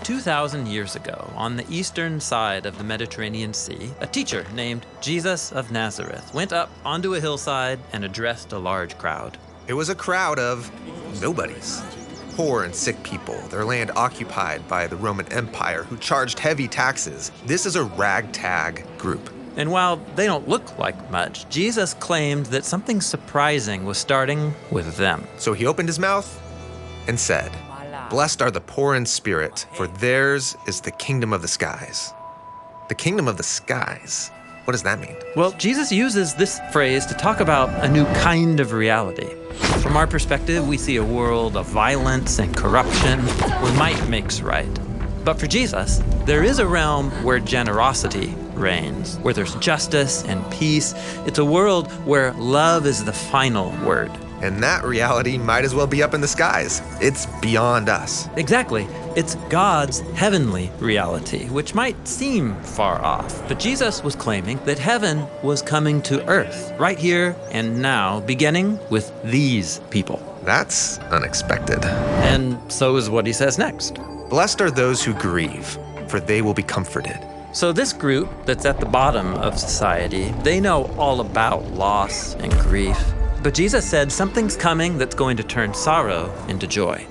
2,000 years ago, on the eastern side of the Mediterranean Sea, a teacher named Jesus of Nazareth went up onto a hillside and addressed a large crowd. It was a crowd of nobodies. Poor and sick people, their land occupied by the Roman Empire, who charged heavy taxes. This is a ragtag group. And while they don't look like much, Jesus claimed that something surprising was starting with them. So he opened his mouth and said, "Blessed are the poor in spirit, for theirs is the kingdom of the skies." The kingdom of the skies? What does that mean? Well, Jesus uses this phrase to talk about a new kind of reality. From our perspective, we see a world of violence and corruption where might makes right. But for Jesus, there is a realm where generosity reigns, where there's justice and peace. It's a world where love is the final word. And that reality might as well be up in the skies. It's beyond us. Exactly. It's God's heavenly reality, which might seem far off. But Jesus was claiming that heaven was coming to earth, right here and now, beginning with these people. That's unexpected. And so is what he says next. Blessed are those who grieve, for they will be comforted. So this group that's at the bottom of society, they know all about loss and grief. But Jesus said something's coming that's going to turn sorrow into joy.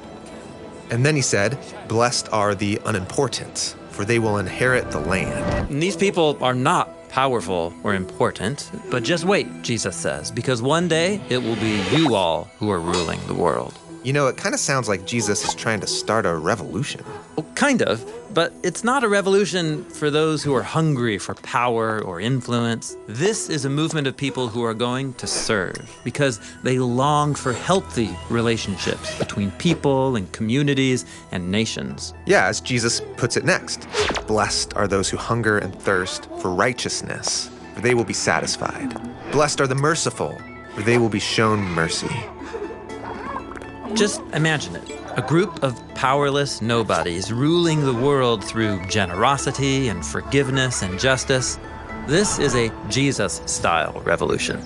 And then he said, "Blessed are the unimportant, for they will inherit the land." And these people are not powerful or important, but just wait, Jesus says, because one day it will be you all who are ruling the world. You know, it kind of sounds like Jesus is trying to start a revolution. Well, kind of, but it's not a revolution for those who are hungry for power or influence. This is a movement of people who are going to serve because they long for healthy relationships between people and communities and nations. Yeah, as Jesus puts it next. Blessed are those who hunger and thirst for righteousness, for they will be satisfied. Blessed are the merciful, for they will be shown mercy. Just imagine it. A group of powerless nobodies ruling the world through generosity and forgiveness and justice. This is a Jesus-style revolution.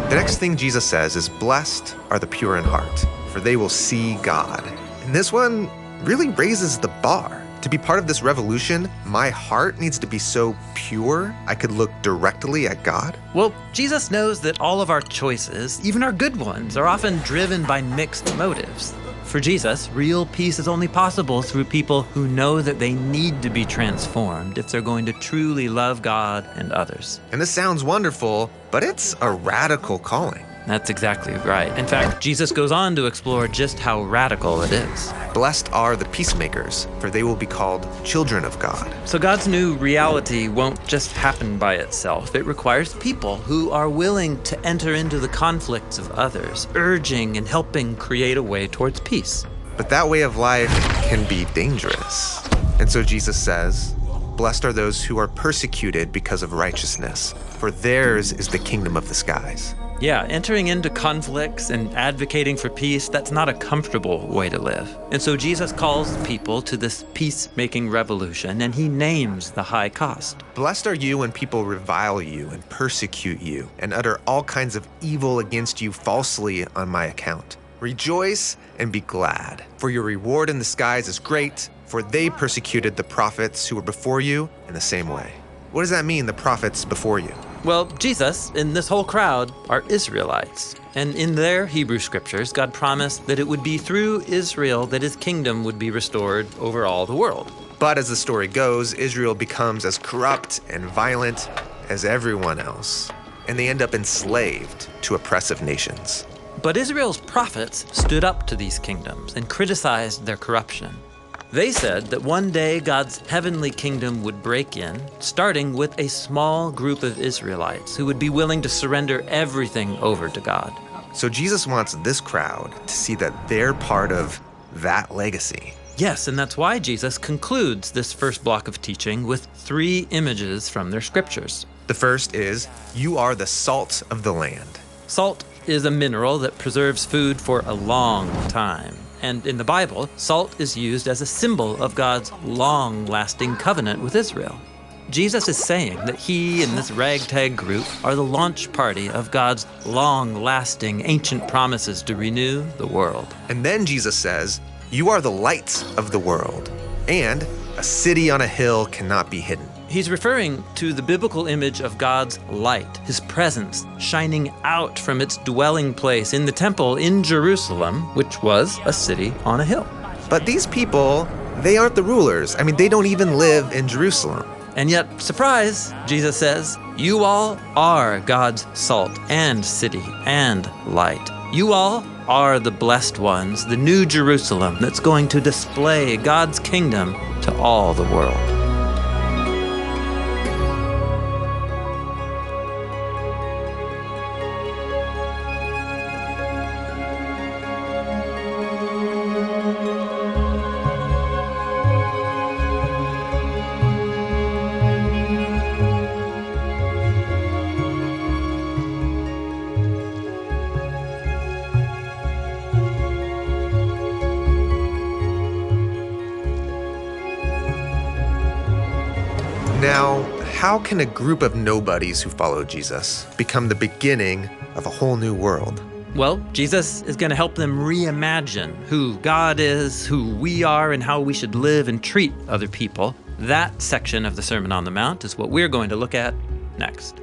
The next thing Jesus says is, "Blessed are the pure in heart, for they will see God." And this one really raises the bar. To be part of this revolution, my heart needs to be so pure I could look directly at God. Well, Jesus knows that all of our choices, even our good ones, are often driven by mixed motives. For Jesus, real peace is only possible through people who know that they need to be transformed if they're going to truly love God and others. And this sounds wonderful, but it's a radical calling. That's exactly right. In fact, Jesus goes on to explore just how radical it is. Blessed are the peacemakers, for they will be called children of God. So God's new reality won't just happen by itself. It requires people who are willing to enter into the conflicts of others, urging and helping create a way towards peace. But that way of life can be dangerous. And so Jesus says, "Blessed are those who are persecuted because of righteousness, for theirs is the kingdom of the skies." Yeah, entering into conflicts and advocating for peace, that's not a comfortable way to live. And so Jesus calls people to this peacemaking revolution, and he names the high cost. Blessed are you when people revile you and persecute you and utter all kinds of evil against you falsely on my account. Rejoice and be glad, for your reward in the skies is great, for they persecuted the prophets who were before you in the same way. What does that mean, the prophets before you? Well, Jesus and this whole crowd are Israelites. And in their Hebrew scriptures, God promised that it would be through Israel that his kingdom would be restored over all the world. But as the story goes, Israel becomes as corrupt and violent as everyone else, and they end up enslaved to oppressive nations. But Israel's prophets stood up to these kingdoms and criticized their corruption. They said that one day God's heavenly kingdom would break in, starting with a small group of Israelites who would be willing to surrender everything over to God. So Jesus wants this crowd to see that they're part of that legacy. Yes, and that's why Jesus concludes this first block of teaching with 3 images from their scriptures. The first is, "You are the salt of the land." Salt is a mineral that preserves food for a long time. And in the Bible, salt is used as a symbol of God's long-lasting covenant with Israel. Jesus is saying that he and this ragtag group are the launch party of God's long-lasting ancient promises to renew the world. And then Jesus says, You are the lights of the world, and a city on a hill cannot be hidden. He's referring to the biblical image of God's light, his presence shining out from its dwelling place in the temple in Jerusalem, which was a city on a hill. But these people, they aren't the rulers. I mean, they don't even live in Jerusalem. And yet, surprise, Jesus says, you all are God's salt and city and light. You all are the blessed ones, the new Jerusalem that's going to display God's kingdom to all the world. Now, how can a group of nobodies who follow Jesus become the beginning of a whole new world? Well, Jesus is going to help them reimagine who God is, who we are, and how we should live and treat other people. That section of the Sermon on the Mount is what we're going to look at next.